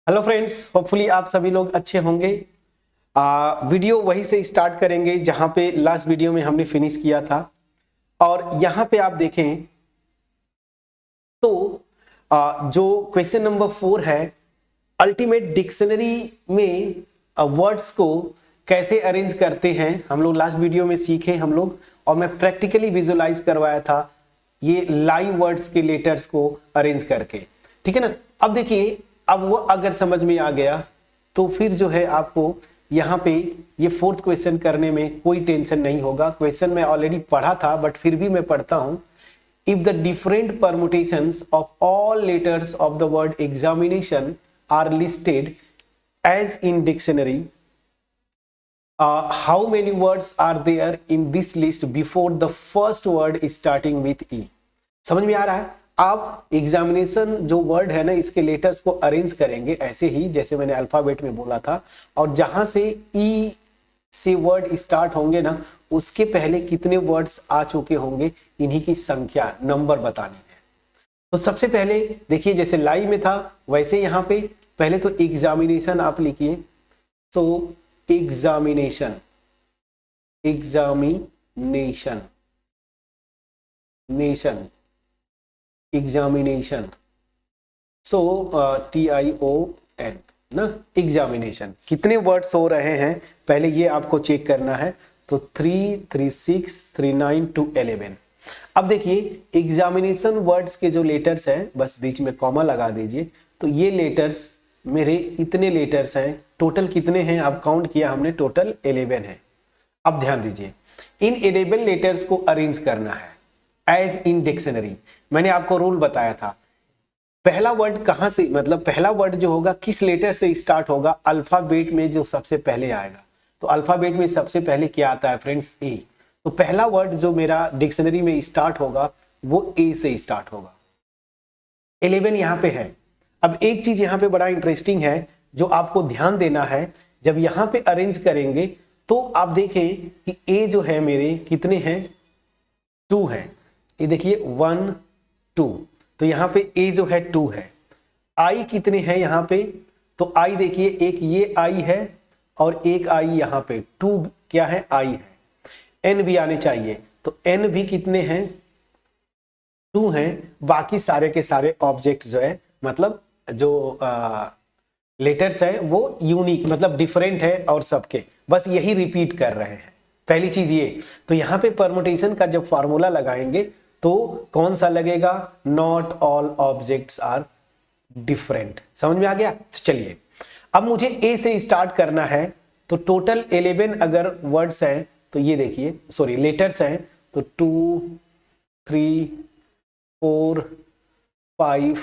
Hello friends, hopefully आप सभी लोग अच्छे होंगे। वीडियो वहीं से स्टार्ट करेंगे जहां पे लास्ट वीडियो में हमने फिनिश किया था। और यहां पे आप देखें तो जो क्वेश्चन नंबर 4 है, अल्टीमेट डिक्शनरी में वर्ड्स को कैसे अरेंज करते हैं, हम लोग लास्ट वीडियो में सीखे हम लोग। और मैं प्रैक्टिकली विजुलाइज करवाया था ये लाइव वर्ड्स के लेटर्स को अरेंज करके, ठीक है ना। अब देखिए, अब वो अगर समझ में आ गया तो फिर जो है आपको यहाँ पे ये फोर्थ क्वेश्चन करने में कोई टेंशन नहीं होगा। क्वेश्चन मैं ऑलरेडी पढ़ा था बट फिर भी मैं पढ़ता हूं। If the different permutations of all letters of the word examination are listed as in dictionary, how many words are there in this list before the first word starting with E. समझ में आ रहा है? आप examination जो word है ना, इसके letters को अरेंज करेंगे ऐसे ही जैसे मैंने अल्फाबेट में बोला था। और जहां से ई से वर्ड स्टार्ट होंगे ना, उसके पहले कितने वर्ड्स आ चुके होंगे, इन्हीं की संख्या नंबर बतानी है। तो सबसे पहले देखिए, जैसे लाई में था वैसे यहां पे पहले तो एग्जामिनेशन आप लिखिए। तो एग्जामिनेशन, एग्जामिनेशन, नेशन, एग्जामिनेशन, सो TION ना, एग्जामिनेशन। कितने वर्ड्स हो रहे हैं पहले ये आपको चेक करना है। तो 3, 3, 6, 3, 9 to 11। अब देखिए, एग्जामिनेशन वर्ड्स के जो लेटर्स हैं, बस बीच में कॉमा लगा दीजिए। तो ये लेटर्स मेरे इतने लेटर्स हैं। टोटल कितने हैं आप काउंट किया हमने, टोटल 11 है। अब ध्यान दीजिए, इन 11 लेटर्स को अरेंज करना है एज इन डिक्शनरी। मैंने आपको रूल बताया था, पहला वर्ड कहां से, मतलब पहला वर्ड जो होगा किस लेटर से स्टार्ट होगा, अल्फाबेट में जो सबसे पहले आएगा। तो अल्फाबेट में सबसे पहले क्या आता है फ्रेंड्स, ए। तो पहला वर्ड जो मेरा डिक्शनरी में स्टार्ट होगा वो ए से स्टार्ट होगा। 11 यहां पे है। अब एक चीज यहां पे बड़ा इंटरेस्टिंग है जो आपको ध्यान देना है, जब यहां पे अरेंज करेंगे तो आप देखें कि ए जो है मेरे कितने हैं, 2 है। ये देखिए 1, 2, तो यहां पे ए जो है 2 है। आई कितने हैं यहां पे, तो आई देखिए एक ये आई है और एक आई यहां पे, 2 क्या है, आई है। एन भी आने चाहिए, तो एन भी कितने हैं, 2 हैं। बाकी सारे के सारे ऑब्जेक्ट जो है, मतलब जो लेटर्स है वो यूनिक, मतलब डिफरेंट है और सबके बस यही रिपीट कर रहे हैं। पहली चीज ये। तो यहां पे परमुटेशन का जब फार्मूला लगाएंगे तो कौन सा लगेगा, not all objects are different. समझ में आ गया? चलिए, अब मुझे ए से स्टार्ट करना है। तो टोटल 11 अगर वर्ड्स हैं तो ये देखिए, सॉरी लेटर्स हैं, तो 2, 3, 4, 5,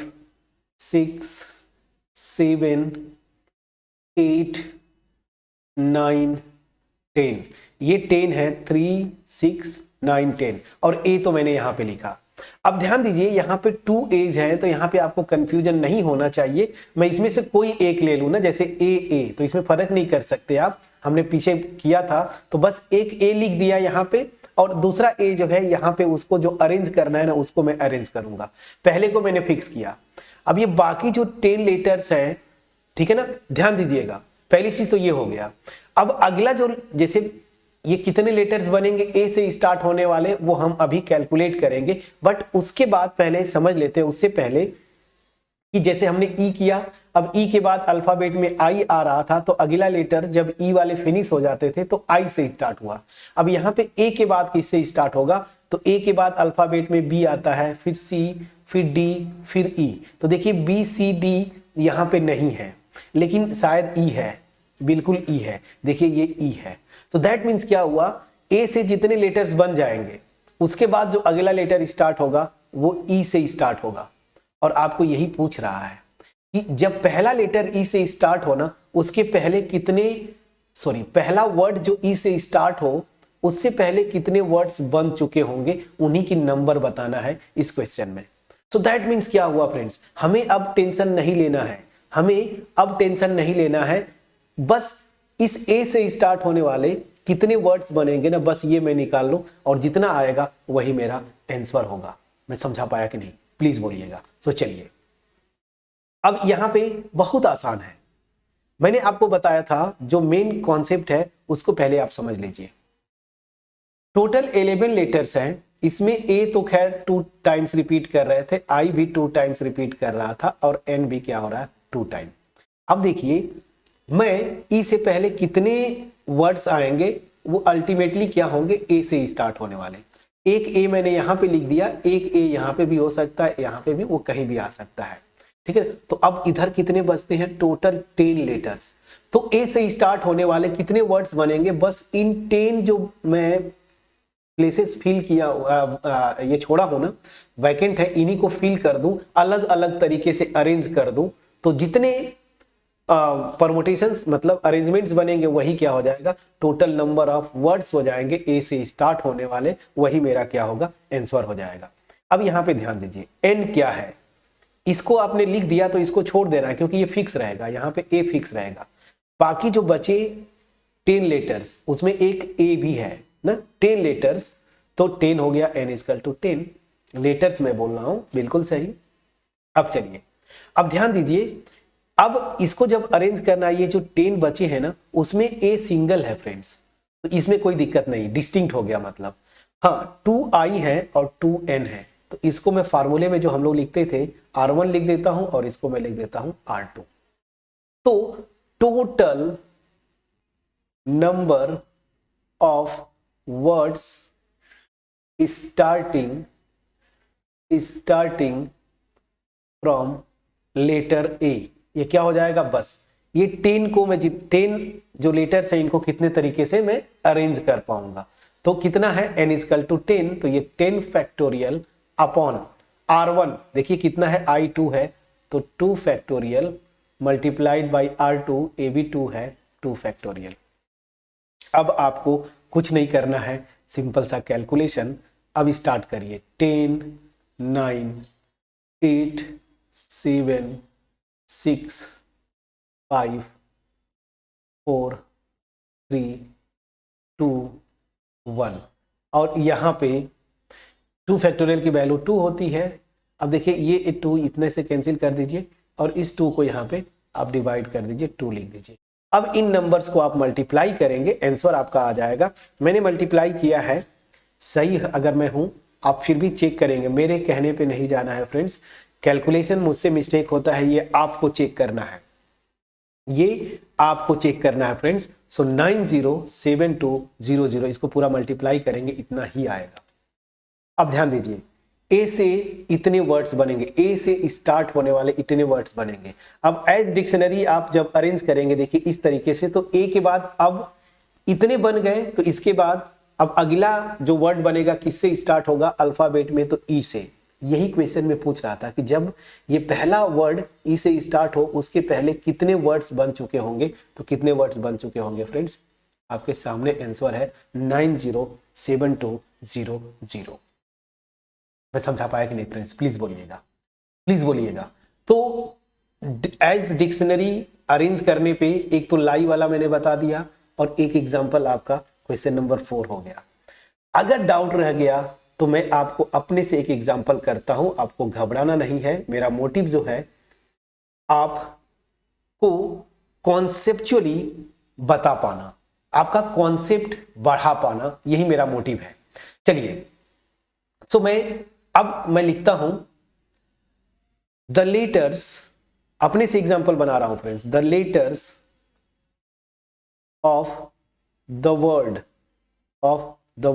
6, 7, 8, 9, 10। ये 10 है, 3, 6, 9, 10। और ए तो मैंने यहां पे लिखा। अब ध्यान दीजिए, यहां पे 2 एज है, तो यहां पे आपको कंफ्यूजन नहीं होना चाहिए। मैं इसमें से कोई एक ले लूं ना, जैसे ए, तो इसमें फर्क नहीं कर सकते आप, हमने पीछे किया था। तो बस एक ए लिख दिया यहां पे, और दूसरा ए जो है यहां पे उसको जो अरेंज करना है ना, उसको मैं अरेंज करूंगा। पहले को मैंने फिक्स किया। अब ये बाकी जो 10 लेटर्स हैं, ठीक है ना, ध्यान दीजिएगा। पहली चीज तो ये हो गया। अब अगला जो, जैसे ये कितने लेटर्स बनेंगे ए से स्टार्ट होने वाले, वो हम अभी कैलकुलेट करेंगे। बट उसके बाद पहले समझ लेते हैं, उससे पहले कि जैसे हमने ई किया, अब ई के बाद अल्फाबेट में आई आ रहा था, तो अगला लेटर जब ई वाले फिनिश हो जाते थे तो आई से स्टार्ट हुआ। अब यहाँ पे ए के बाद किससे स्टार्ट होगा, तो ए के बाद अल्फाबेट में बी आता है, फिर सी, फिर डी, फिर ई। तो देखिए बी, सी, डी यहाँ पे नहीं है, लेकिन शायद ई है, बिल्कुल ई है। देखिए ये ई है। तो दैट मीन्स क्या हुआ, ए से जितने लेटर्स बन जाएंगे उसके बाद जो अगला लेटर स्टार्ट होगा वो ई से स्टार्ट होगा। और आपको यही पूछ रहा है कि जब पहला लेटर ई से स्टार्ट हो ना, उसके पहले कितने, सॉरी पहला वर्ड जो ई से स्टार्ट हो उससे पहले कितने वर्ड्स बन चुके होंगे, उन्हीं की नंबर बताना है इस क्वेश्चन में। सो दैट मीन्स क्या हुआ फ्रेंड्स, हमें अब टेंशन नहीं लेना है, हमें अब टेंशन नहीं लेना है। बस इस ए से स्टार्ट होने वाले कितने वर्ड्स बनेंगे ना, बस ये मैं निकाल लूं और जितना आएगा वही मेरा आंसर होगा। मैं समझा पाया कि नहीं, प्लीज बोलिएगा। तो चलिए, अब यहां पे बहुत आसान है, मैंने आपको बताया था जो मेन कॉन्सेप्ट है उसको पहले आप समझ लीजिए। टोटल 11 लेटर्स हैं, इसमें ए तो खैर 2 टाइम्स रिपीट कर रहे थे, आई भी 2 टाइम्स रिपीट कर रहा था और एन भी क्या हो रहा है 2 टाइम। अब देखिए मैं ई से पहले कितने वर्ड्स आएंगे वो अल्टीमेटली क्या होंगे, ए से स्टार्ट होने वाले। एक ए मैंने यहां पे लिख दिया, एक ए यहां पे भी हो सकता है, यहां पे भी, वो कहीं भी आ सकता है, ठीक है। तो अब इधर कितने बचते हैं, टोटल 10 लेटर्स। तो ए से स्टार्ट होने वाले कितने वर्ड्स बनेंगे, बस इन 10 जो मैं प्लेसेस फिल किया ये छोड़ा हूं ना, वैकेंट है, इन्हीं को फिल कर दूं, अलग अलग तरीके से अरेंज कर दूं, तो जितने परमुटेशंस मतलब अरेंजमेंट्स बनेंगे वही क्या हो जाएगा, टोटल नंबर ऑफ वर्ड्स हो जाएंगे ए से स्टार्ट होने वाले, वही मेरा क्या होगा, आंसर हो जाएगा। अब यहां पे ध्यान दीजिए, एन क्या है, इसको आपने लिख दिया तो इसको छोड़ देना है क्योंकि ये फिक्स रहेगा, यहां पे ए फिक्स रहेगा। बाकी जो बचे 10 लेटर्स उसमें एक ए भी है ना, 10 लेटर्स, तो 10 हो गया, एन इक्वल टू 10 लेटर्स मैं बोल रहा हूं, बिल्कुल सही। अब चलिए, अब ध्यान दीजिए, अब इसको जब अरेंज करना है, ये जो 10 बचे हैं ना उसमें ए सिंगल है फ्रेंड्स, तो इसमें कोई दिक्कत नहीं, डिस्टिंक्ट हो गया मतलब। हाँ 2 आई है और 2 एन है, तो इसको मैं फार्मूले में जो हम लोग लिखते थे R1 लिख देता हूं और इसको मैं लिख देता हूं R2। तो total number of words starting from letter A, ये क्या हो जाएगा, बस ये 10 को मैं 10 जो लेटर्स हैं इनको कितने तरीके से मैं अरेंज कर पाऊंगा, तो कितना है n इक्वल टू 10, तो ये 10 फैक्टोरियल अपॉन R1, देखिए कितना है I2 है, तो 2 फैक्टोरियल मल्टीप्लाइड बाई R2, ए भी 2 है, 2 फैक्टोरियल। अब आपको कुछ नहीं करना है, सिंपल सा कैलकुलेशन, अब स्टार्ट करिए, 10 9 8 7 6 5 4 3 2 1, और यहाँ पे 2 फैक्टोरियल की वैल्यू 2 होती है। अब देखिए ये 2 इतने से कैंसिल कर दीजिए और इस 2 को यहाँ पे आप डिवाइड कर दीजिए, 2 लिख दीजिए। अब इन नंबर्स को आप मल्टीप्लाई करेंगे, आंसर आपका आ जाएगा। मैंने मल्टीप्लाई किया है, सही अगर मैं हूं, आप फिर भी चेक करेंगे, मेरे कहने पे नहीं जाना है फ्रेंड्स, कैलकुलेशन मुझसे मिस्टेक होता है, ये आपको चेक करना है, ये आपको चेक करना है फ्रेंड्स। सो 907200 इसको पूरा मल्टीप्लाई करेंगे, इतना ही आएगा। अब ध्यान दीजिए, ए से इतने वर्ड्स बनेंगे, ए से स्टार्ट होने वाले इतने वर्ड्स बनेंगे। अब एज डिक्शनरी आप जब अरेंज करेंगे, देखिए इस तरीके से, तो ए के बाद अब इतने बन गए, तो इसके बाद अब अगला जो वर्ड बनेगा किससे स्टार्ट होगा अल्फाबेट में, तो ई से। यही क्वेश्चन में पूछ रहा था कि जब ये पहला वर्ड ई से स्टार्ट हो उसके पहले कितने वर्ड्स बन चुके होंगे, तो कितने वर्ड्स बन चुके होंगे फ्रेंड्स, आपके सामने आंसर है 907200। मैं समझा पाया कि नहीं फ्रेंड्स, प्लीज बोलिएगा, प्लीज बोलिएगा। तो एज डिक्शनरी अरेंज करने पे एक तो लाई वाला मैंने बता दिया और एक एग्जांपल आपका क्वेश्चन नंबर 4 हो गया। अगर डाउट रह गया तो मैं आपको अपने से एक एग्जांपल करता हूं, आपको घबराना नहीं है। मेरा मोटिव जो है आपको कॉन्सेप्चुअली बता पाना, आपका कॉन्सेप्ट बढ़ा पाना, यही मेरा मोटिव है। चलिए, सो मैं लिखता हूं द लेटर्स, अपने से एग्जांपल बना रहा हूं friends, the letters of the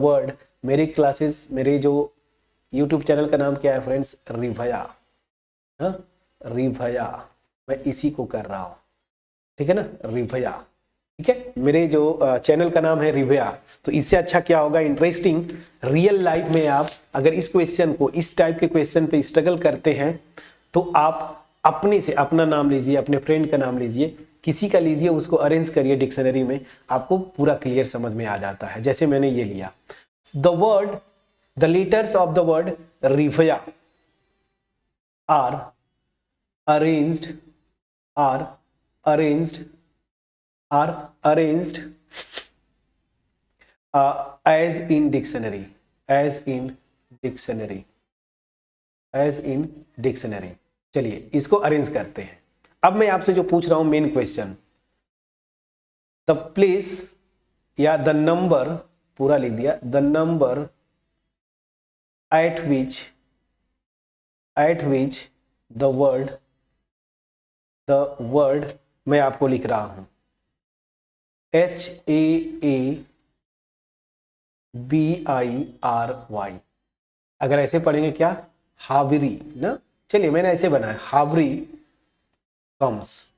word, मेरे क्लासेस, मेरे जो YouTube चैनल का नाम क्या है फ्रेंड्स, रिभया, रिभया, मैं इसी को कर रहा हूं, ठीक है ना, रिभया, ठीक है, मेरे जो चैनल का नाम है रिभया। तो इससे अच्छा क्या होगा, इंटरेस्टिंग रियल लाइफ में आप अगर इस क्वेश्चन को, इस टाइप के क्वेश्चन पे स्ट्रगल करते हैं तो आप अपने से अपना नाम लीजिए, अपने फ्रेंड का नाम लीजिए, किसी का लीजिए, उसको अरेंज करिए डिक्शनरी में, आपको पूरा क्लियर समझ में आ जाता है। जैसे मैंने ये लिया, the letters of the word रिभया are arranged as in dictionary। चलिए इसको अरेंज करते हैं। अब मैं आपसे जो पूछ रहा हूं मेन क्वेश्चन, द प्लेस या द नंबर, पूरा लिख दिया, the number eight which the word मैं आपको लिख रहा हूं HAABIRY, अगर ऐसे पढ़ेंगे क्या, हावरी ना, चलिए मैंने ऐसे बनाया हावरी कम्स,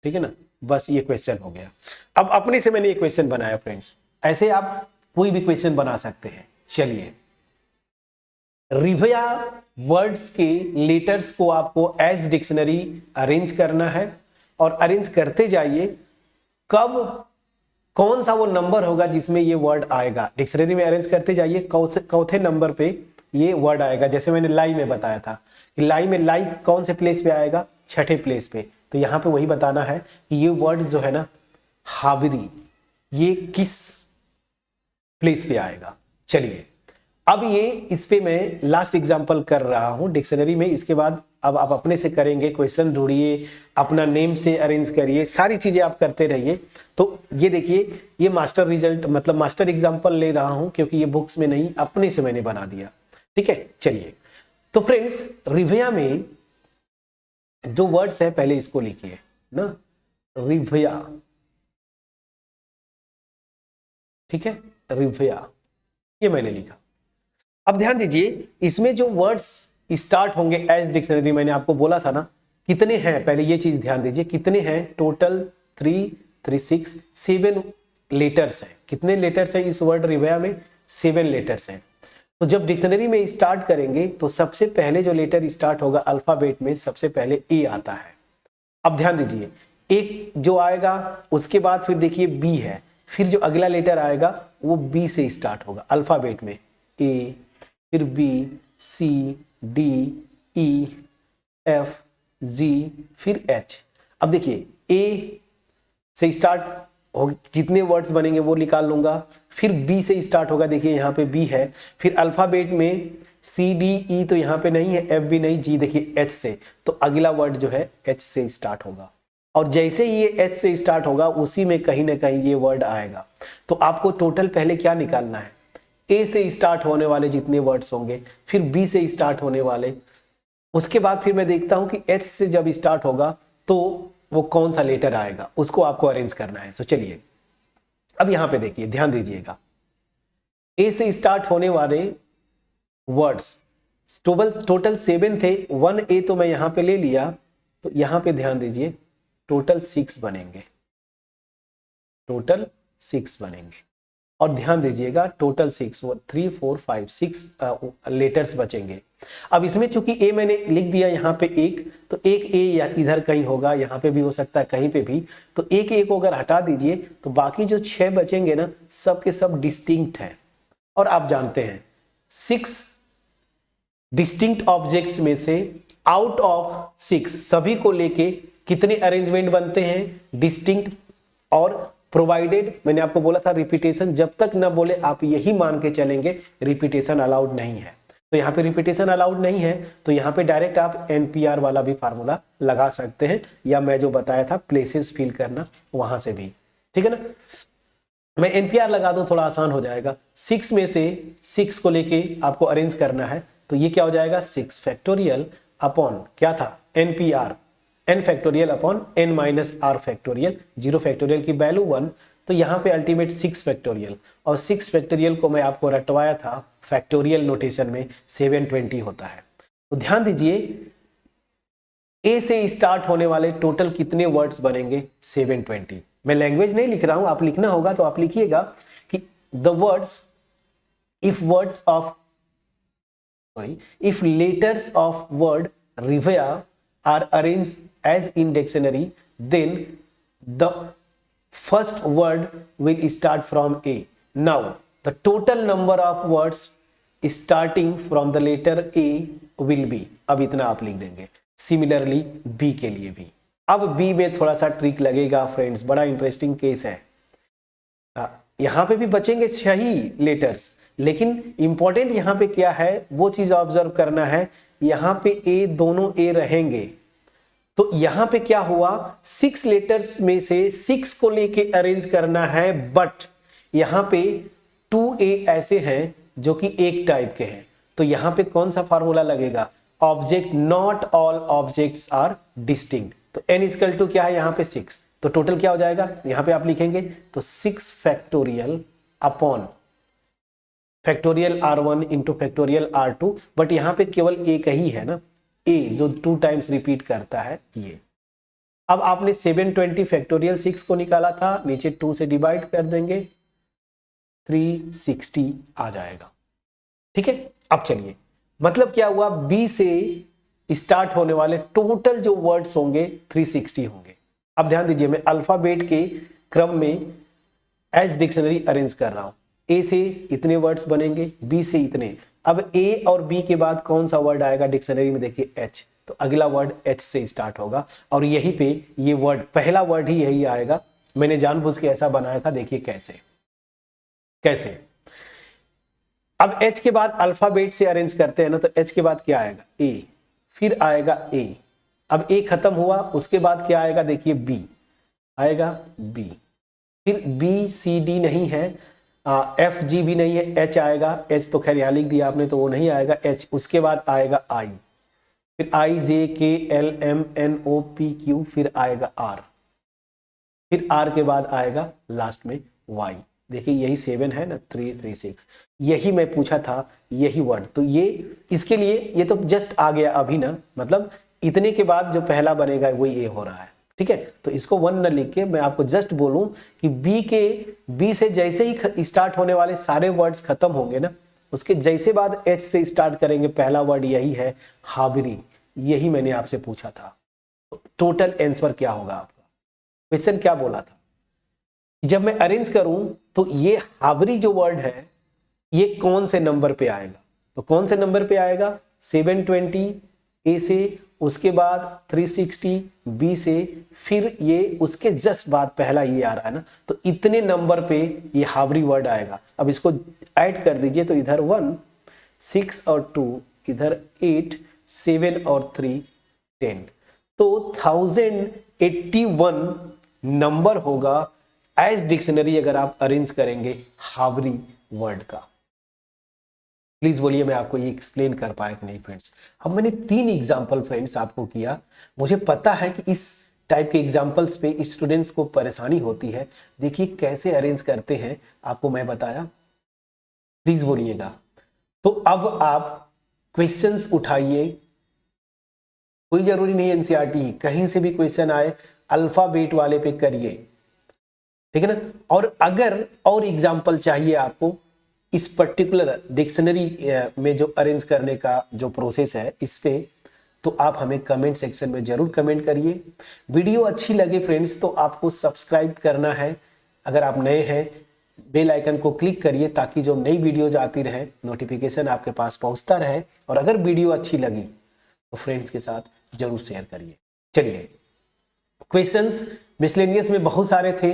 ठीक है ना, बस ये क्वेश्चन हो गया। अब अपने से मैंने ये क्वेश्चन बनाया फ्रेंड्स, ऐसे आप कोई भी क्वेश्चन बना सकते हैं। चलिए रिवया वर्ड्स के लेटर्स को आपको एज डिक्शनरी अरेंज करना है और अरेंज करते जाइए, कब कौन सा वो नंबर होगा जिसमें ये वर्ड आएगा, डिक्शनरी में अरेंज करते जाइए, चौथे नंबर पे ये वर्ड आएगा। जैसे मैंने लाई में बताया था कि लाई में लाई कौन से प्लेस पे आएगा, छठे प्लेस पे, तो यहाँ पे वही बताना है कि ये वर्ड जो है ना हावरी, ये किस प्लेस पे आएगा। चलिए अब ये इस पे मैं लास्ट एग्जांपल कर रहा हूं डिक्शनरी में, इसके बाद अब आप अपने से करेंगे, क्वेश्चन ढूंढिए, अपना नेम से अरेंज करिए, सारी चीजें आप करते रहिए। तो ये देखिए, ये मास्टर रिजल्ट मतलब मास्टर एग्जांपल ले रहा हूं क्योंकि ये बुक्स में नहीं, अपने से मैंने बना दिया, ठीक है। चलिए तो फ्रेंड्स रिवया में जो वर्ड्स है पहले इसको लिखिए ना, रिवया, ठीक है, रिवया, ये मैंने लिखा। अब ध्यान दीजिए, इसमें जो वर्ड्स स्टार्ट होंगे एज डिक्शनरी, मैंने आपको बोला था ना कितने हैं, पहले ये चीज ध्यान दीजिए, कितने हैं टोटल, 3, 3, 6, 7 लेटर्स हैं। कितने लेटर्स हैं इस वर्ड रिवया में, 7 लेटर्स हैं। तो जब डिक्शनरी में स्टार्ट करेंगे तो सबसे पहले जो लेटर स्टार्ट होगा अल्फाबेट में, सबसे पहले ए आता है। अब ध्यान दीजिए, एक जो आएगा उसके बाद फिर देखिए बी है, फिर जो अगला लेटर आएगा वो बी से स्टार्ट होगा अल्फाबेट में, ए, फिर बी, सी, डी, ई, एफ, जी, फिर एच। अब देखिए ए से स्टार्ट हो, जितने वर्ड्स बनेंगे वो निकाल लूंगा, फिर बी से स्टार्ट होगा, देखिए यहाँ पे बी है, फिर अल्फाबेट में सी, डी, ई तो यहाँ पे नहीं है, एफ भी नहीं, जी देखिए एच से, तो अगला वर्ड जो है एच से स्टार्ट होगा। और जैसे ही ये एच से स्टार्ट होगा उसी में कहीं ना कहीं ये वर्ड आएगा। तो आपको टोटल पहले क्या निकालना है, ए से स्टार्ट होने वाले जितने वर्ड्स होंगे, फिर बी से स्टार्ट होने वाले, उसके बाद फिर मैं देखता हूं कि एच से जब स्टार्ट होगा तो वो कौन सा लेटर आएगा, उसको आपको अरेंज करना है। तो चलिए अब यहां पे देखिए, ध्यान दीजिएगा, ए से स्टार्ट होने वाले वर्ड्स टोटल 7 थे, 1 ए तो मैं यहां पे ले लिया, तो यहां पे ध्यान दीजिए टोटल 6 बनेंगे, टोटल 6 बनेंगे। और ध्यान दीजिएगा टोटल 6, 3, 4, 5, 6 लेटर्स बचेंगे। अब इसमें चूंकि ए मैंने लिख दिया यहाँ पे एक, तो एक ए या इधर कहीं होगा, यहाँ पे भी हो सकता है कहीं पे भी, तो एक ए को अगर हटा दीजिए तो बाकी जो 6 बचेंगे ना, सब के सब डिस्टिंक्ट हैं। और आप जानते हैं 6 डिस्टिंक्ट ऑब्जेक्ट्स में से आउट ऑफ 6 सभी को लेके कितने अरेंजमेंट बनते हैं, डिस्टिंक्ट। और प्रोवाइडेड, मैंने आपको बोला था रिपीटेशन जब तक न बोले आप यही मान के चलेंगे रिपीटेशन अलाउड नहीं है। तो यहाँ पे रिपीटेशन अलाउड नहीं है, तो यहाँ पे डायरेक्ट आप एनपीआर वाला भी फार्मूला लगा सकते हैं, या मैं जो बताया था प्लेसेस फिल करना वहां से भी, ठीक है ना। मैं एनपीआर लगा दूं, थोड़ा आसान हो जाएगा। 6 में से 6 को लेके आपको अरेंज करना है, तो ये क्या हो जाएगा, 6 फैक्टोरियल अपॉन क्या था, nPr, n factorial upon n minus R factorial, 0 factorial की वैल्यू 1, तो यहाँ पे अल्टीमेट 6 फैक्टोरियल, और 6 फैक्टोरियल को मैं आपको रटवाया था फैक्टोरियल नोटेशन में 720 होता है। तो ध्यान दीजिए ए से स्टार्ट होने वाले टोटल कितने वर्ड्स बनेंगे, 720। मैं लैंग्वेज नहीं लिख रहा हूं, आप लिखना होगा तो आप लिखिएगा कि the words, if words of if letters of word Rivaya are arranged as in dictionary, then the first word will start from A. Now the total number of words starting from the letter A will be, अब इतना आप लिख देंगे। Similarly B के लिए भी। अब B में थोड़ा सा ट्रिक लगेगा फ्रेंड्स, बड़ा इंटरेस्टिंग केस है। यहाँ पे भी बचेंगे 6 ही लेटर्स, लेकिन इंपॉर्टेंट यहाँ पे क्या है वो चीज ऑब्जर्व करना है, यहाँ पे ए, दोनों ए रहेंगे, तो यहाँ पे क्या हुआ 6 लेटर्स में से 6 को लेके अरेंज करना है, बट यहाँ पे 2A ऐसे हैं जो कि एक टाइप के हैं, तो यहाँ पे कौन सा फार्मूला लगेगा, object, not all objects are distinct, तो n इक्वल टू क्या है यहाँ पे 6, तो टोटल क्या हो जाएगा यहाँ पे आप लिखेंगे तो 6 factorial upon factorial r1 into factorial r2, but यहाँ पे केवल एक ही है ना, a जो 2 टाइम्स रिपीट करता है ये। अब आपने 720 फैक्टोरियल 6 को निकाला था, नीचे 2 से डिवाइड कर देंगे, 360 आ जाएगा। ठीक है, अब चलिए, मतलब क्या हुआ, बी से स्टार्ट होने वाले टोटल जो वर्ड्स होंगे 360 होंगे। अब ध्यान दीजिए, मैं अल्फाबेट के क्रम में एज डिक्शनरी अरेंज कर रहा हूं, ए से इतने वर्ड्स बनेंगे, बी से इतने। अब ए और बी के बाद कौन सा वर्ड आएगा डिक्शनरी में, देखिए एच, तो अगला वर्ड एच से स्टार्ट होगा, और यहीं पे ये वर्ड, पहला वर्ड ही यही आएगा। मैंने जानबूझ के ऐसा बनाया था, देखिए कैसे कैसे। अब एच के बाद अल्फाबेट से अरेंज करते हैं ना, तो एच के बाद क्या आएगा, ए, फिर आएगा ए, अब ए खत्म हुआ, उसके बाद क्या आएगा, देखिए बी आएगा, बी, फिर बी सी डी नहीं है, एफ जी भी नहीं है, एच आएगा, एच तो खैर यहां लिख दिया आपने तो वो नहीं आएगा, एच, उसके बाद आएगा आई, फिर I J K L M N O P Q, फिर आएगा आर, फिर आर के बाद आएगा लास्ट में वाई। देखिए यही 7 है ना, 336, यही मैं पूछा था, यही वर्ड, तो ये इसके लिए ये तो जस्ट आ गया अभी ना, मतलब इतने के बाद जो पहला बनेगा वही ए हो रहा है। ठीक है, तो इसको 1 न लिख के मैं आपको जस्ट बोलूं कि बी से जैसे ही स्टार्ट होने वाले सारे वर्ड्स खत्म होंगे ना, उसके जैसे बाद एच से स्टार्ट करेंगे, पहला वर्ड यही है हाबरी, यही मैंने आपसे पूछा था। तो टोटल आंसर क्या होगा आपका, क्वेश्चन क्या बोला था, जब मैं अरेंज करूं तो ये हाबरी जो वर्ड है ये कौन से नंबर पे आएगा, तो कौन से नंबर पे आएगा, 720 ए से, उसके बाद 360 बी से, फिर ये उसके जस्ट बाद पहला ये आ रहा है ना, तो इतने नंबर पे ये हाबरी वर्ड आएगा। अब इसको ऐड कर दीजिए, तो इधर 1 6 और 2, इधर 8 7 और 3 10, तो 1081 नंबर होगा एज डिक्शनरी अगर आप अरेंज करेंगे हाबरी वर्ड का। प्लीज बोलिए मैं आपको ये एक्सप्लेन कर पाया कि नहीं फ्रेंड्स। अब मैंने 3 एग्जांपल फ्रेंड्स आपको किया, मुझे पता है कि इस टाइप के एग्जांपल्स पे स्टूडेंट्स को परेशानी होती है, देखिए कैसे अरेंज करते हैं आपको मैं बताया, प्लीज बोलिएगा। तो अब आप क्वेश्चंस उठाइए, कोई जरूरी नहीं एनसीईआरटी, कहीं से भी क्वेश्चन आए अल्फाबेट वाले पे करिए, ठीक है ना। और अगर और एग्जाम्पल चाहिए आपको इस पर्टिकुलर डिक्शनरी में जो अरेंज करने का जो प्रोसेस है इस पे, तो आप हमें कमेंट सेक्शन में जरूर कमेंट करिए। वीडियो अच्छी लगे फ्रेंड्स तो आपको सब्सक्राइब करना है, अगर आप नए हैं बेल आइकन को क्लिक करिए ताकि जो नई वीडियोज आती रहे नोटिफिकेशन आपके पास पहुंचता रहे, और अगर वीडियो अच्छी लगी तो फ्रेंड्स के साथ जरूर शेयर करिए। चलिए, क्वेश्चंस मिसलेनियस में बहुत सारे थे,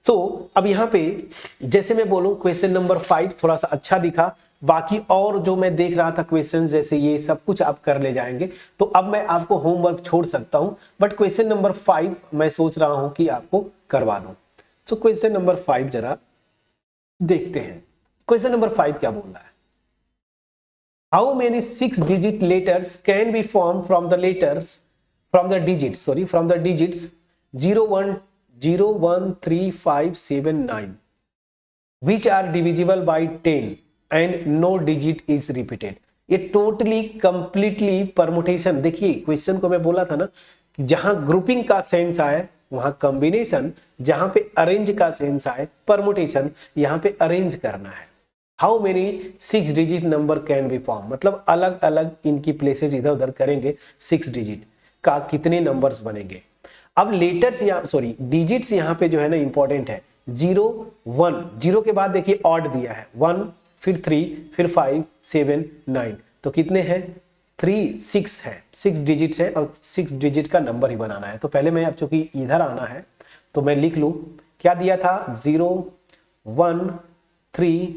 तो अब यहाँ पे जैसे मैं बोलूं क्वेश्चन नंबर 5 थोड़ा सा अच्छा दिखा, बाकी और जो मैं देख रहा था क्वेश्चन जैसे ये सब कुछ आप कर ले जाएंगे, तो अब मैं आपको होमवर्क छोड़ सकता हूं, बट क्वेश्चन नंबर 5 मैं सोच रहा हूं कि आपको करवा दूं। तो क्वेश्चन नंबर 5 जरा देखते हैं, क्वेश्चन नंबर 5 क्या बोल रहा है, how many 6 digit letters can be form from the letters from the digits 0 1 0 1 3 5 7 9 which are divisible by 10 and no digit is repeated। ये टोटली कंप्लीटली परमुटेशन, देखिए क्वेश्चन को मैं बोला था ना कि जहां ग्रुपिंग का सेंस आए वहां कॉम्बिनेशन, जहां पे अरेंज का सेंस आए परमुटेशन, यहां पे अरेंज करना है। How many 6 digit number can be form, मतलब अलग अलग इनकी प्लेसेस इधर उधर करेंगे, 6 डिजिट का कितने नंबर्स बनेंगे। अब लेटर्स यहाँ सॉरी डिजिट्स यहाँ पे जो है ना इंपॉर्टेंट है, 0 1, 0 के बाद देखिए ऑड दिया है 1, फिर 3, फिर 5 7 9, तो कितने हैं 3 6 है, 6 डिजिट्स है और 6 डिजिट का नंबर ही बनाना है। तो पहले मैं अब चूंकि इधर आना है तो मैं लिख लूं क्या दिया था, 0 1 3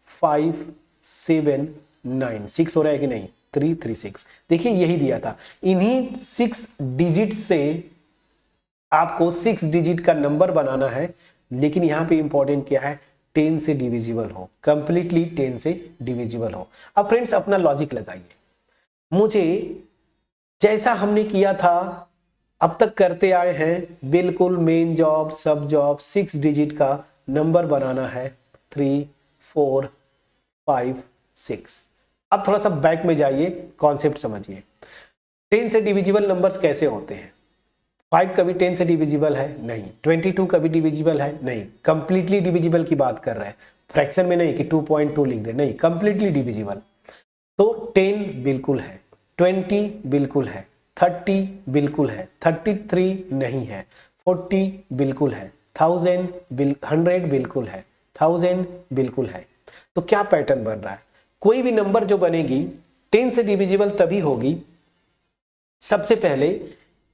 579, 6 हो रहा है कि नहीं, 336। देखिए यही दिया था, इन्हीं 6 डिजिट से आपको 6 डिजिट का नंबर बनाना है, लेकिन यहां पे इंपॉर्टेंट क्या है, 10 से डिविजिबल हो, कंप्लीटली 10 से डिविजिबल हो। अब फ्रेंड्स अपना लॉजिक लगाइए, मुझे जैसा हमने किया था अब तक करते आए हैं, बिल्कुल मेन जॉब सब जॉब 6 डिजिट का नंबर बनाना है, 3 4 5 6। अब थोड़ा सा बैक में जाइए, कॉन्सेप्ट समझिए। 10 से डिविजिबल नंबर्स कैसे होते हैं? 5 कभी 10 से डिविजिबल है नहीं, 22 कभी डिविजिबल है नहीं, कंप्लीटली डिविजिबल की बात कर रहे हैं, फ्रैक्शन में नहीं कि 2.2 लिख दे, नहीं, कंप्लीटली डिविजिबल। तो 10 बिल्कुल है, 20 बिल्कुल है, 30 बिल्कुल है, 33 नहीं है, 40 बिल्कुल है, 100 बिल्कुल है, 1000 बिल्कुल है। तो क्या पैटर्न बन रहा है, कोई भी नंबर जो बनेगी 10 से डिविजिबल तभी होगी, सबसे पहले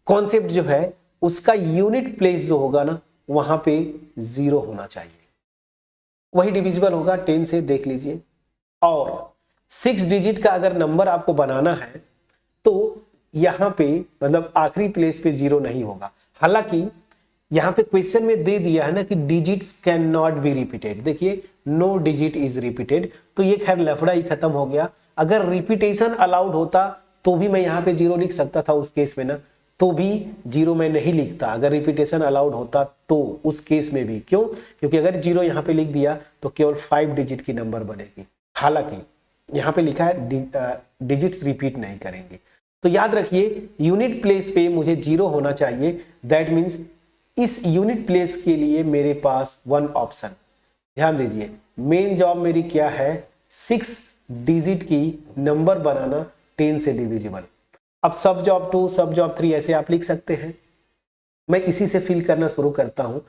कॉन्सेप्ट जो है उसका यूनिट प्लेस जो होगा ना वहां पे 0 होना चाहिए, वही डिविजिबल होगा 10 से, देख लीजिए। और 6 डिजिट का अगर नंबर आपको बनाना है तो यहां पे मतलब आखिरी प्लेस पे 0 नहीं होगा। हालांकि यहां पे क्वेश्चन में दे दिया है ना कि digits can not be repeated, देखिए नो डिजिट इज रिपीटेड, तो ये खैर लफड़ा ही खत्म हो गया। अगर रिपीटेशन अलाउड होता तो भी मैं यहाँ पे 0 लिख सकता था, उस केस में ना तो भी 0 मैं नहीं लिखता, अगर रिपीटेशन अलाउड होता तो उस केस में भी। क्यों? क्योंकि अगर 0 यहाँ पे लिख दिया तो केवल 5 डिजिट की नंबर बनेगी, हालांकि यहाँ पे लिखा है डिजिट्स रिपीट नहीं करेंगे। तो याद रखिए यूनिट प्लेस पे मुझे 0 होना चाहिए, दैट मीन्स इस यूनिट प्लेस के लिए मेरे पास 1 ऑप्शन। ध्यान दीजिए, मेन जॉब मेरी क्या है, 6 डिजिट की नंबर बनाना 10 से डिविजिबल। अब सब जॉब 2, सब जॉब 3 ऐसे आप लिख सकते हैं। मैं इसी से फिल करना शुरू करता हूं।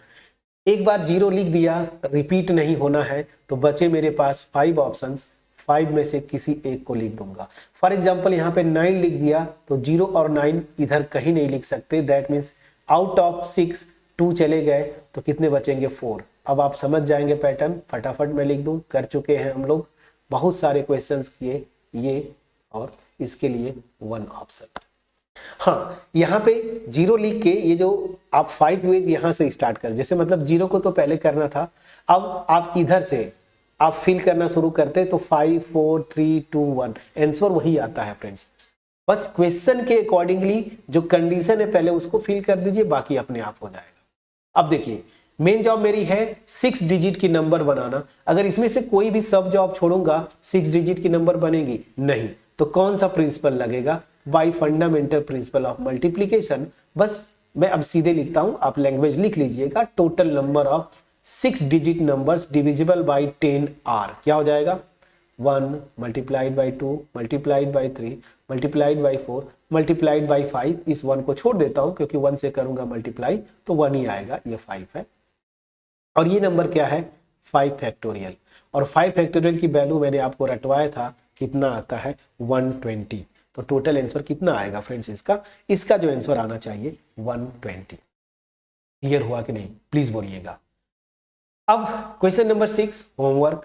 एक बार 0 लिख दिया, रिपीट नहीं होना है, तो बचे मेरे पास 5 ऑप्शंस, 5 में से किसी एक को लिख दूंगा। फॉर एग्जांपल यहाँ पे 9 लिख दिया तो 0 और 9 इधर कहीं नहीं लिख सकते, दैट मीन्स आउट ऑफ 6 2 चले गए तो कितने बचेंगे, 4। अब आप समझ जाएंगे पैटर्न, फटाफट मैं लिख दूं, कर चुके हैं हम लोग, बहुत सारे क्वेश्चंस किए ये, और इसके लिए 1 ऑप्शन। हाँ, यहाँ पे 0 लिख के ये जो आप 5 वेज यहाँ से स्टार्ट कर, जैसे मतलब 0 को तो पहले करना था, अब आप इधर से आप फिल करना शुरू करते तो 5 4 3 2 1 आंसर वही आता है फ्रेंड्स। बस क्वेश्चन के अकॉर्डिंगली जो कंडीशन है पहले उसको फिल कर दीजिए, बाकी अपने आप हो जाएगा। अब देखिए मेन जॉब मेरी है 6 डिजिट की नंबर बनाना, अगर इसमें से कोई भी सब जॉब छोड़ूंगा 6 डिजिट की नंबर बनेगी नहीं, तो कौन सा प्रिंसिपल लगेगा, bye fundamental principle of multiplication. बस मैं अब सीधे लिखता हूं, आप लैंग्वेज लिख लीजिएगा, total number of 6 digit numbers divisible by 10 are, क्या हो जाएगा, 1 multiplied by 2 multiplied by 3 multiplied by 4 multiplied by 5, इस 1 को छोड़ देता हूं क्योंकि 1 से करूंगा मल्टीप्लाई तो 1 ही आएगा, ये 5 है। और ये नंबर क्या है, 5 फैक्टोरियल, और 5 फैक्टोरियल की वैल्यू मैंने आपको रटवाया था, कितना आता है 120। तो टोटल आंसर कितना आएगा फ्रेंड्स, इसका जो आंसर आना चाहिए 120। क्लियर हुआ कि नहीं, प्लीज बोलिएगा। अब क्वेश्चन नंबर 6 होमवर्क।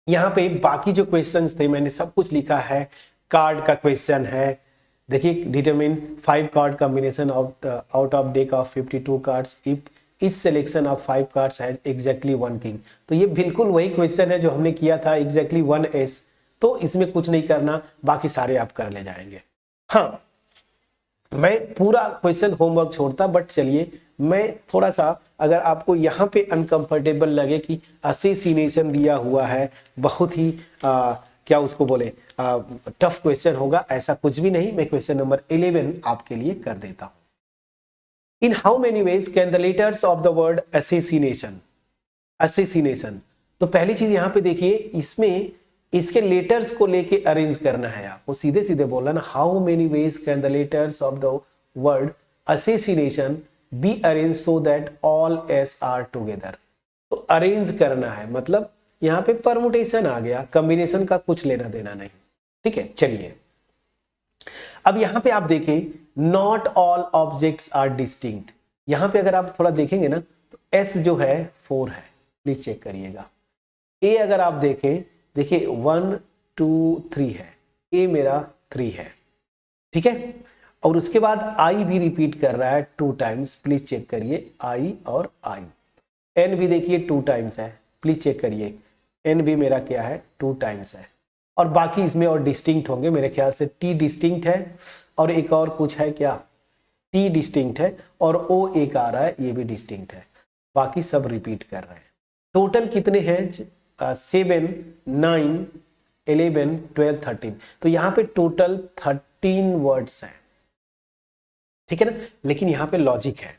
यहां पे बाकी जो क्वेश्चंस थे मैंने सब कुछ लिखा है, कार्ड का क्वेश्चन है, देखिए determine 5 card combination out of deck of 52 cards if इस selection of 5 cards has exactly 1 king. तो ये बिल्कुल वही क्वेश्चन है जो हमने किया था, एग्जैक्टली 1 एस, तो इसमें कुछ नहीं करना, बाकी सारे आप कर ले जाएंगे। हाँ, मैं पूरा क्वेश्चन होमवर्क छोड़ता, बट चलिए मैं थोड़ा सा, अगर आपको यहाँ पे अनकंफर्टेबल लगे कि असेसिनेशन दिया हुआ है, बहुत ही क्या उसको बोले टफ क्वेश्चन होगा, ऐसा कुछ भी नहीं, मैं क्वेश्चन नंबर 11 आपके लिए कर देता हूं। In how many ways can the letters of the word assassination, assassination, तो पहली चीज यहाँ पे देखिए, इसमें इसके लेटर्स को लेके अरेंज करना है आपको, सीधे सीधे बोलना ना, how many ways can the letters of the word assassination be arrange so that all S R together. तो अरेंज करना है मतलब यहाँ पे परमुटेशन आ गया, कॉम्बिनेशन का कुछ लेना देना नहीं, ठीक है। चलिए अब यहाँ पे आप देखें, not all objects are distinct, यहाँ पे अगर आप थोड़ा देखेंगे ना तो एस जो है 4 है, प्लीज चेक करिएगा, ए अगर आप देखें, देखिए 1 2 3 है, ए मेरा 3 है, ठीक है। और उसके बाद आई भी रिपीट कर रहा है 2 टाइम्स, प्लीज चेक करिए आई और आई। एन भी देखिए 2 टाइम्स है, प्लीज चेक करिए एन भी मेरा क्या है 2 टाइम्स है। और बाकी इसमें और डिस्टिंक्ट होंगे, मेरे ख्याल से टी डिस्टिंक्ट है और एक और कुछ है क्या, टी डिस्टिंक्ट है और ओ एक आ रहा है, ये भी डिस्टिंक्ट है, बाकी सब रिपीट कर रहे हैं। टोटल कितने हैं, 7 9 11 12 13, तो यहाँ पे टोटल 13 वर्ड्स हैं, ठीक है ना। लेकिन यहाँ पे लॉजिक है,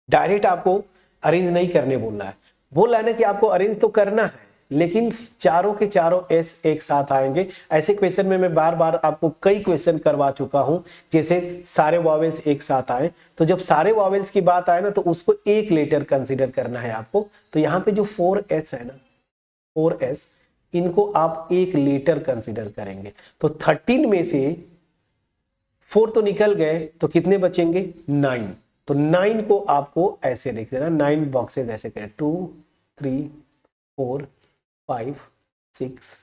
डायरेक्ट आपको अरेंज नहीं करने बोल रहा है, बोल रहा है ना कि आपको अरेंज तो करना है, लेकिन चारों के चारों एस एक साथ आएंगे। ऐसे क्वेश्चन में मैं बार बार आपको कई क्वेश्चन करवा चुका हूं, जैसे सारे वॉवेल्स एक साथ आए, तो जब सारे वॉवेल्स की बात आए ना तो उसको एक लेटर कंसीडर करना है आपको। तो यहाँ पे जो 4S है ना, 4S, इनको आप एक लेटर कंसीडर करेंगे। तो 13 में से 4 तो निकल गए, तो कितने बचेंगे, 9। तो 9 को आपको ऐसे लिख देना, 9 बॉक्सेस ऐसे करें, 2 3 4 5 6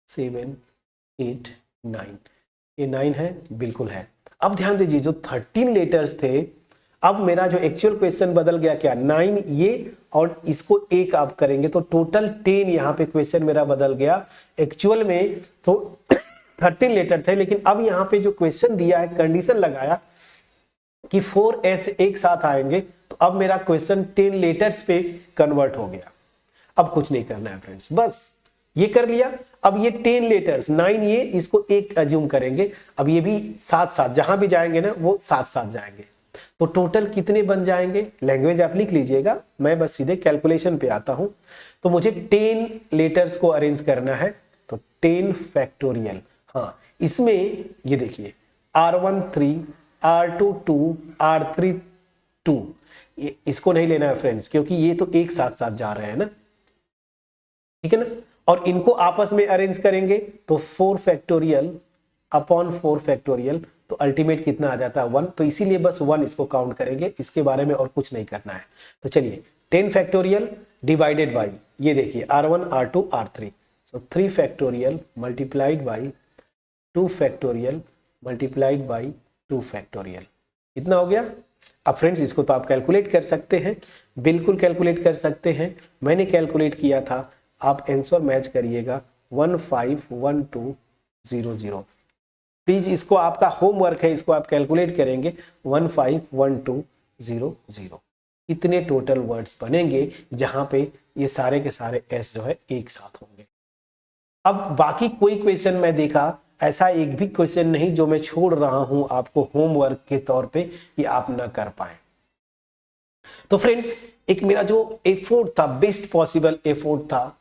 7 8 9, ये 9 है, बिल्कुल है। अब ध्यान दीजिए, जो 13 लेटर्स थे, अब मेरा जो एक्चुअल क्वेश्चन बदल गया क्या, 9 ये और इसको एक आप करेंगे तो टोटल 10 यहाँ पे क्वेश्चन मेरा बदल गया। एक्चुअल में तो 13 लेटर थे, लेकिन अब यहाँ पे जो क्वेश्चन दिया है, कंडीशन लगाया कि 4S एक साथ आएंगे, तो अब मेरा क्वेश्चन 10 लेटर्स पे कन्वर्ट हो गया। अब कुछ नहीं करना है फ्रेंड्स, बस ये कर लिया। अब ये 10 लेटर्स 9 ये, इसको एक अज्यूम करेंगे, अब ये भी साथ साथ जहां भी जाएंगे ना वो साथ साथ जाएंगे, तो टोटल कितने बन जाएंगे, लैंग्वेज आप लिख लीजिएगा, मैं बस सीधे कैलकुलेशन पे आता हूं। तो मुझे 10 लेटर्स को अरेंज करना है, तो 10 फैक्टोरियल, हाँ इसमें ये देखिए R1 3 R2 2 R3 2, इसको नहीं लेना है फ्रेंड्स, क्योंकि ये तो एक साथ साथ जा रहे हैं ना, ठीक है ना। और इनको आपस में अरेंज करेंगे तो 4 फैक्टोरियल अपॉन 4 फैक्टोरियल, तो अल्टीमेट कितना आ जाता है 1, तो इसीलिए बस 1 इसको काउंट करेंगे, इसके बारे में और कुछ नहीं करना है। तो चलिए 10 फैक्टोरियल डिवाइडेड बाई, ये देखिए R1 R2 R3, so 3 factorial multiplied by 2 factorial multiplied by 2 factorial, इतना हो गया। अब फ्रेंड्स इसको तो आप कैलकुलेट कर सकते हैं, बिल्कुल कैलकुलेट कर सकते हैं, मैंने कैलकुलेट किया था, आप आंसर मैच करिएगा 151200। प्लीज इसको आपका होमवर्क है, इसको आप कैलकुलेट करेंगे 151200। इतने टोटल वर्ड्स बनेंगे जहां पे ये सारे के सारे एस जो है एक साथ होंगे। अब बाकी कोई क्वेश्चन मैं देखा, ऐसा एक भी क्वेश्चन नहीं जो मैं छोड़ रहा हूं आपको होमवर्क के तौर पे, ये आप ना कर पाए। तो फ्रेंड्स एक मेरा जो एफर्ट था, बेस्ट पॉसिबल एफर्ट था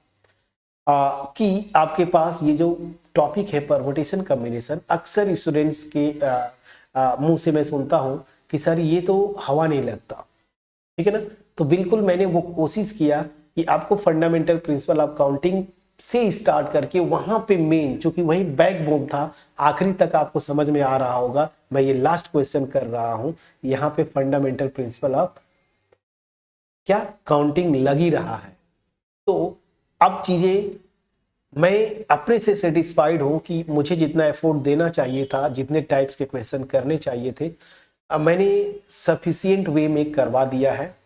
कि आपके पास ये जो टॉपिक है परमुटेशन कॉम्बिनेशन, अक्सर स्टूडेंट्स के मुंह से मैं सुनता हूं कि सर ये तो हवा नहीं लगता, ठीक है ना। तो बिल्कुल मैंने वो कोशिश किया कि आपको फंडामेंटल प्रिंसिपल ऑफ काउंटिंग से स्टार्ट करके वहां पे मेन, चूंकि वही बैकबोन था, आखिरी तक आपको समझ में आ रहा होगा। मैं ये लास्ट क्वेश्चन कर रहा हूं, यहाँ पे फंडामेंटल प्रिंसिपल ऑफ क्या काउंटिंग लग ही रहा है। तो अब चीजें मैं अपने से सेटिस्फाइड हूं कि मुझे जितना एफर्ट देना चाहिए था, जितने टाइप्स के क्वेश्चन करने चाहिए थे, अब मैंने सफिशिएंट वे में करवा दिया है।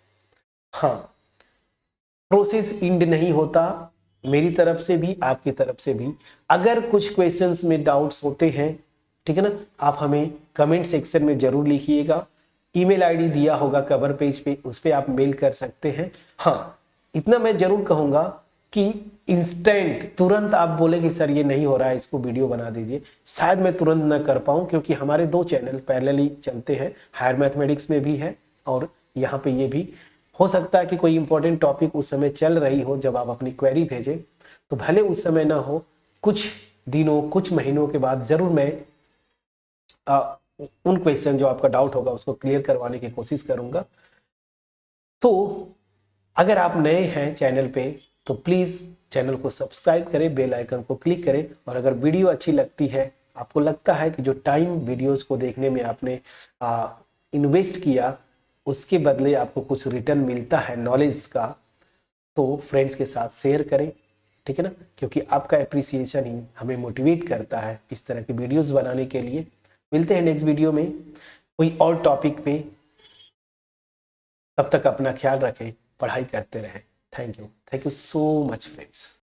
हाँ, प्रोसेस इंड नहीं होता, मेरी तरफ से भी आपकी तरफ से भी। अगर कुछ क्वेश्चंस में डाउट्स होते हैं, ठीक है ना, आप हमें कमेंट सेक्शन में जरूर लिखिएगा। ईमेल आईडी दिया होगा कवर पेज पे, उस पर आप मेल कर सकते हैं। हाँ, इतना मैं जरूर कहूंगा कि इंस्टेंट तुरंत आप बोले कि सर ये नहीं हो रहा है, इसको वीडियो बना दीजिए, शायद मैं तुरंत ना कर पाऊं, क्योंकि हमारे 2 चैनल पैरेलली चलते हैं, हायर मैथमेटिक्स में भी है और यहाँ पे ये भी। हो सकता है कि कोई इंपॉर्टेंट टॉपिक उस समय चल रही हो जब आप अपनी क्वेरी भेजें, तो भले उस समय ना हो, कुछ दिनों कुछ महीनों के बाद जरूर मैं उन क्वेश्चन जो आपका डाउट होगा उसको क्लियर करवाने की कोशिश करूंगा। तो अगर आप नए हैं चैनल पे तो प्लीज चैनल को सब्सक्राइब करें, बेल आइकन को क्लिक करें, और अगर वीडियो अच्छी लगती है, आपको लगता है कि जो टाइम वीडियोस को देखने में आपने इन्वेस्ट किया, उसके बदले आपको कुछ रिटर्न मिलता है नॉलेज का, तो फ्रेंड्स के साथ शेयर करें, ठीक है ना, क्योंकि आपका अप्रिसिएशन ही हमें मोटिवेट करता है इस तरह की वीडियोस बनाने के लिए। मिलते हैं नेक्स्ट वीडियो में कोई और टॉपिक पे, तब तक अपना ख्याल रखें, पढ़ाई करते रहें। Thank you so much friends.